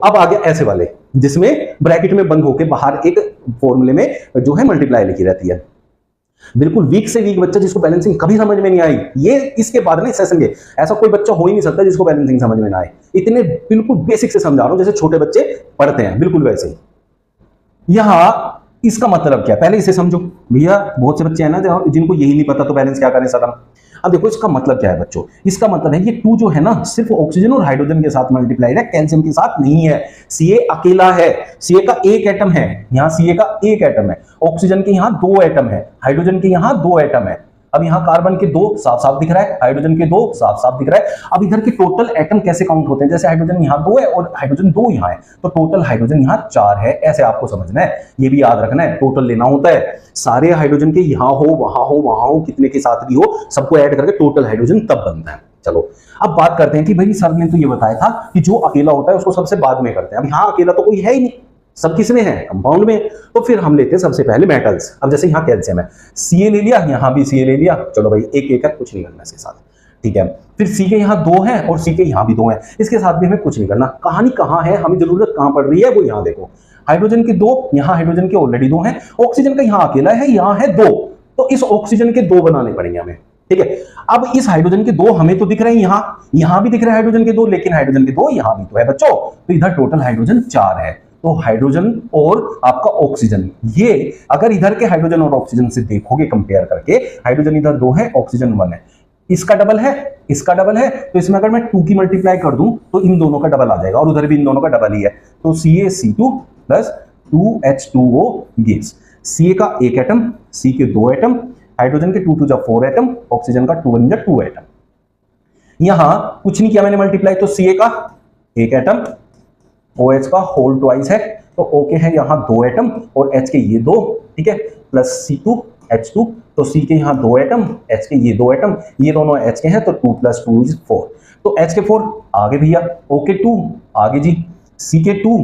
अब आ गया ऐसे वाले जिसमें ब्रैकेट में बंद होकर बाहर एक फॉर्मूले में जो है मल्टीप्लाई लिखी रहती है। बिल्कुल वीक से वीक बच्चा जिसको बैलेंसिंग कभी समझ में नहीं आई, ये इसके बाद ना सेशन के ऐसा कोई बच्चा हो ही नहीं सकता जिसको बैलेंसिंग समझ में ना आए। इतने बिल्कुल बेसिक से समझा रहा हूं जैसे छोटे बच्चे पढ़ते हैं, बिल्कुल वैसे ही। यहां इसका मतलब क्या है पहले इसे समझो भैया। बहुत से बच्चे हैं ना जिनको यही नहीं पता तो बैलेंस क्या करें सर हम। अब देखो इसका मतलब क्या है बच्चों, इसका मतलब है ये 2 जो है ना सिर्फ ऑक्सीजन और हाइड्रोजन के साथ मल्टीप्लाइड है, कैल्शियम के साथ नहीं है। Ca अकेला है, Ca का एक एटम है, यहां Ca का एक एटम है, ऑक्सीजन के यहां 2 एटम है, हाइड्रोजन के यहां 2 एटम है। अब यहां कार्बन के 2 साफ साफ दिख रहा है, हाइड्रोजन के 2 साफ साफ दिख रहा है। अब इधर के टोटल एटम कैसे काउंट होते हैं, जैसे हाइड्रोजन यहां 2 है और हाइड्रोजन 2 यहां है, तो टोटल हाइड्रोजन यहां 4 है, ऐसे आपको समझना है। ये भी याद रखना है, टोटल लेना होता है, सारे हाइड्रोजन के यहां हो वहां हो वहां हो, कितने के साथ भी हो, सबको ऐड करके टोटल हाइड्रोजन तब बनता है। चलो अब बात करते हैं कि भाई सर ने तो ये बताया था कि जो अकेला होता है उसको सबसे बाद में करते हैं। अब यहां अकेला तो कोई है ही नहीं, सब किसमें है, कंपाउंड में। तो फिर हम लेते हैं सबसे पहले मेटल्स। अब जैसे यहाँ कैल्शियम है, Ca ले लिया, यहाँ भी Ca ले लिया, चलो भाई एक एक है, कुछ नहीं करना इसके साथ, ठीक है। फिर C के यहाँ 2 है और C के यहाँ भी 2 है, इसके साथ भी हमें कुछ नहीं करना। कहानी कहाँ है, हमें जरूरत कहाँ पड़ रही है, वो यहाँ देखो। हाइड्रोजन के 2, यहाँ हाइड्रोजन के ऑलरेडी 2 है, ऑक्सीजन का यहाँ अकेला है, यहाँ है 2, तो इस ऑक्सीजन के 2 बनाने पड़ेंगे हमें, ठीक है। अब इस हाइड्रोजन के 2 हमें तो दिख रहे हैं, यहां भी दिख रहे हैं हाइड्रोजन के 2, लेकिन हाइड्रोजन के 2 यहां भी तो है बच्चों, तो इधर टोटल हाइड्रोजन 4 है। तो हाइड्रोजन और आपका ऑक्सीजन, ये अगर इधर के हाइड्रोजन और ऑक्सीजन से देखोगे कंपेयर करके, हाइड्रोजन इधर 2 है, ऑक्सीजन 1 है, इसका डबल है, इसका डबल है, तो इसमें अगर मैं 2 की मल्टीप्लाई कर दूं तो इन दोनों का डबल आ जाएगा, और उधर भी इन दोनों का डबल ही है, तो CaC2 plus 2H2O gives Ca का एक एटम, C के 2 एटम, हाइड्रोजन के 2 2 जा 4 एटम, ऑक्सीजन का 2 1 जा 2 एटम। यहां कुछ नहीं किया मैंने मल्टीप्लाई, तो Ca का एक एटम, OH का होल ट्वाइस है, तो O के हैं यहां 2 एटम और H के ये 2, ठीक है, प्लस C2H2, तो C के यहां 2 एटम, H के ये 2 एटम, ये दोनों H के हैं, तो 2 + 2 = 4, तो H के 4 आगे भैया, O के 2 आगे जी, C के 2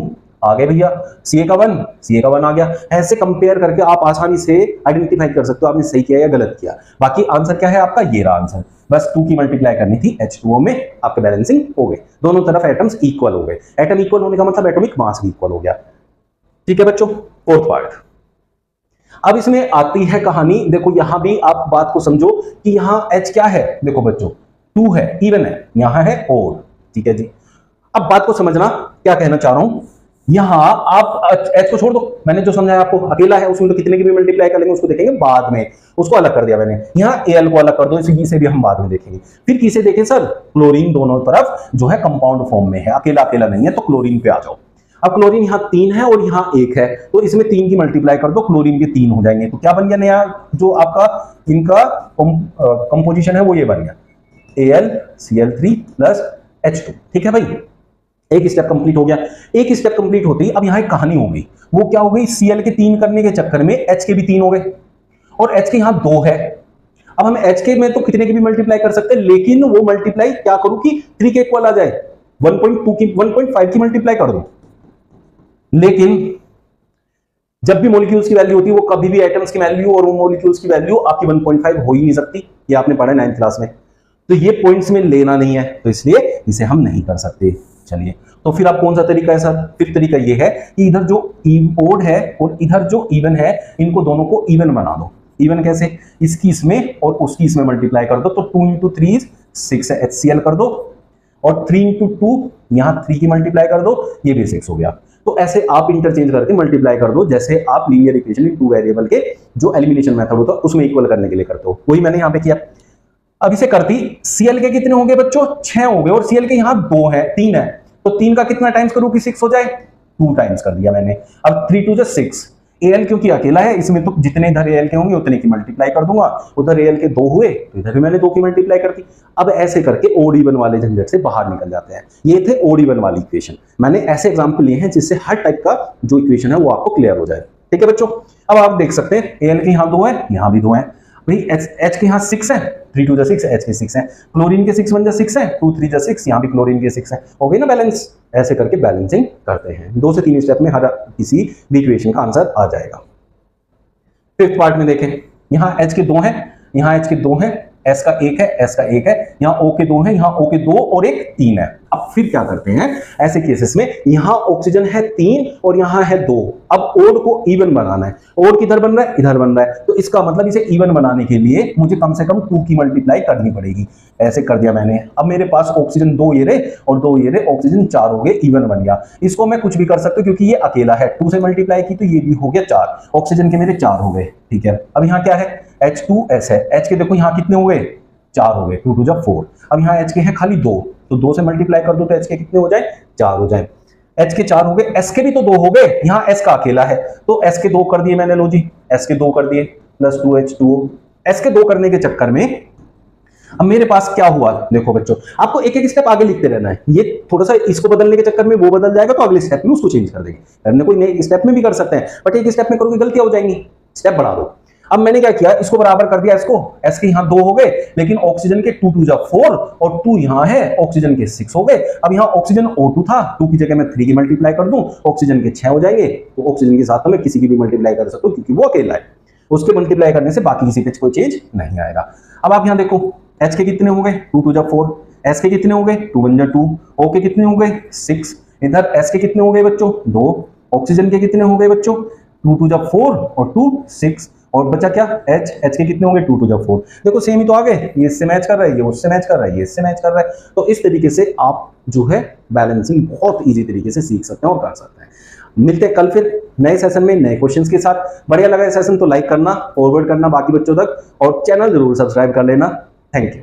आगे भैया, Ca का 1, Ca का 1 आ गया। ऐसे कंपेयर करके आप आसानी से आइडेंटिफाई कर सकते हो आपने सही किया या गलत किया। बाकी आंसर क्या है आपका, ये रहा आंसर, बस 2 की मल्टीप्लाई करनी थी H2O में, आपके बैलेंसिंग हो गए, दोनों तरफ एटम्स इक्वल हो गए। एटम इक्वल होने का मतलब एटॉमिक मास भी इक्वल हो गया, ठीक है बच्चों। फोर्थ पार्ट, अब इसमें आती है कहानी, देखो यहां भी आप बात को समझो कि यहां H क्या है, देखो बच्चों 2 है, इवन है, यहां है ओड, ठीक है जी। अब बात को समझना क्या कहना चाह रहा हूं, यहां आप H को छोड़ दो, मैंने जो समझाया आपको अकेला है, उसमें तो कितने की भी मल्टीप्लाई कर लेंगे, उसको देखेंगे बाद में, उसको अलग कर दिया मैंने। यहां Al को अलग कर दो, इसे भी हम बाद में देखेंगे। फिर किसे देखें सर, क्लोरीन दोनों तरफ जो है कंपाउंड फॉर्म में है, अकेला अकेला नहीं है, तो क्लोरीन पे आ जाओ। अब क्लोरीन यहां 3 है और यहां 1 है, तो इसमें 3 की मल्टीप्लाई कर दो, क्लोरीन के 3 हो जाएंगे, तो क्या बन गया नया जो आपका इनका कंपोजिशन है वो ये बन गया AlCl3 + H2, ठीक है भाई। एक स्टेप कंप्लीट हो गया। एक स्टेप कंप्लीट होते ही अब यहां एक कहानी हो गई, वो क्या हो गई, Cl के 3 करने के चक्कर में H के भी 3 हो गए और H के यहां 2 है। अब हम H के में तो कितने की भी मल्टीप्लाई कर सकते हैं, लेकिन वो मल्टीप्लाई क्या करूं कि 3 के इक्वल आ जाए, 1.2 की 1.5 की मल्टीप्लाई कर दो। लेकिन जब भी मॉलिक्यूल्स की वैल्यू होती है, वो कभी भी एटम्स की वैल्यू और वो मॉलिक्यूल्स की वैल्यू आपकी 1.5 हो ही नहीं सकती, ये आपने पढ़ा 9th क्लास में, तो ये पॉइंट्स में लेना नहीं है, तो इसलिए इसे हम नहीं कर सकते। चलिए, तो फिर आप कौन सा तरीका है सर, फिर तरीका ये है कि इधर जो ओड है और इधर जो इवन है, इनको दोनों को इवन बना दो। इवन कैसे, इसकी इसमें और उसकी इसमें मल्टीप्लाई कर दो, तो 2 × 3 = 6 है, HCl कर दो, और 3 × 2 यहां 3 की मल्टीप्लाई कर दो, ये भी 6 हो गया। तो ऐसे आप इंटरचेंज करके मल्टीप्लाई कर दो, जैसे आप लीनियर इक्वेशन इन 2 वेरिएबल के जो एलिमिनेशन मेथड होता है उसमें इक्वल करने के लिए करते हो, वही मैंने यहां पे किया। अब इसे करती, Cl के कितने हो गए बच्चों, 6 हो गए, और Cl के यहां 2 है, 3 है, तो 3 का कितना टाइम्स करूं कि 6 हो जाए, 2 टाइम्स कर दिया मैंने। अब 3 × 2 = 6, Al क्योंकि अकेला है, इसमें तो जितने इधर Al के होंगे उतने की मल्टीप्लाई कर दूंगा, उधर Al के 2 हुए तो इधर भी मैंने 2 की मल्टीप्लाई कर दी। अब ऐसे करके ओड इवन वाले झंझट से बाहर निकल जाते हैं। ये थे ओड इवन वाली इक्वेशन, मैंने ऐसे एग्जांपल लिए हैं जिससे हर टाइप का जो इक्वेशन है वो आपको क्लियर हो जाए, ठीक है बच्चों। अब आप देख सकते हैं Al के यहाँ 2 है, यहाँ भी 2 है भाई, H के यहाँ 6 है, 3 × 2 = 6, H के 6 है, क्लोरीन के 6 × 1 = 6 है, 2 × 3 = 6, यहाँ भी क्लोरीन के 6 है, हो गई ना बैलेंस। ऐसे करके बैलेंसिंग करते हैं, 2 से 3 स्टेप में हर किसी भी इक्वेशन का आंसर आ जाएगा। फिफ्थ पार्ट में देखें, यहाँ H के 2 हैं, यहाँ H के 2 हैं, S का 1 है, S का 1 है, यहाँ O के 2 हैं, यहाँ O के 2 और 1 3 है, अब फिर क्या करते हैं ऐसे केसेस में, यहां ऑक्सीजन है 3 और यहां है 2। अब ओड को इवन बनाना है, ओड किधर बन रहा है, इधर बन रहा है, तो इसका मतलब इसे इवन बनाने के लिए मुझे कम से कम 2 की मल्टीप्लाई करनी पड़ेगी। ऐसे कर दिया मैंने। अब मेरे पास ऑक्सीजन 2 ये रहे और 2 ये रहे, ऑक्सीजन 4 हो गए, इवन बन गया। इसको मैं कुछ भी कर सकता हूं क्योंकि ये अकेला है, 2 से मल्टीप्लाई की तो ये भी हो गया 4, ऑक्सीजन के मेरे 4 हो गए। ठीक है, अब यहां क्या है, H2S है, H के देखो यहां कितने हो गए, 4 हो गए, 2 2 जा 4। अब यहाँ H के हैं खाली 2, तो 2 से मल्टीप्लाई कर दो तो H के कितने हो जाए, 4 हो जाए। H के 4 हो गए, S के भी तो 2 हो गए, यहाँ S का अकेला है तो S के 2 कर दिए मैंने, लो जी S के 2 कर दिए प्लस 2H2O। S के 2 करने के चक्कर में अब मेरे पास क्या हुआ, देखो बच्चों आपको एक एक स्टेप आगे लिखते रहना है। ये थोड़ा सा इसको बदलने के चक्कर में वो बदल जाएगा तो अगले स्टेप में उसको चेंज कर देंगे, करने कोई नए स्टेप में भी कर सकते हैं, बट एक स्टेप में करोगे गलतियां हो जाएंगी, स्टेप बढ़ा दो। अब मैंने क्या किया, इसको बराबर कर दिया, इसको S के यहाँ 2 हो गए, लेकिन ऑक्सीजन के 2 2 जा 4 और 2 यहाँ है, ऑक्सीजन के 6 हो गए। अब यहाँ ऑक्सीजन O2 था, 2 की जगह मैं 3 की मल्टीप्लाई कर दूं, ऑक्सीजन के 6 हो जाएंगे। तो ऑक्सीजन के साथ मैं किसी की भी मल्टीप्लाई कर सकता हूँ क्योंकि वो अकेला है, उसके मल्टीप्लाई करने से बाकी किसी पे कोई चेंज नहीं आएगा। अब आप यहाँ देखो H के कितने हो गए, 2 2 जा 4, S के कितने हो गए, 2 1 जा 2, O के कितने हो गए 6, इधर S के कितने हो गए बच्चों 2, ऑक्सीजन के कितने हो गए बच्चों 2 2 जा 4 और 2 6, और बचा क्या H के कितने होंगे 2 2 जा 4। देखो सेम ही तो आ गए, ये इससे मैच कर रहा है, ये उससे मैच कर रहा है, ये इससे मैच कर रहा है। तो इस तरीके से आप जो है बैलेंसिंग बहुत इजी तरीके से सीख सकते हैं और कर सकते हैं। मिलते हैं कल फिर नए सेशन में नए क्वेश्चंस के साथ। बढ़िया लगा ये सेशन तो लाइक करना, फॉरवर्ड करना बाकी बच्चों तक, और चैनल जरूर सब्सक्राइब कर लेना। Thank you.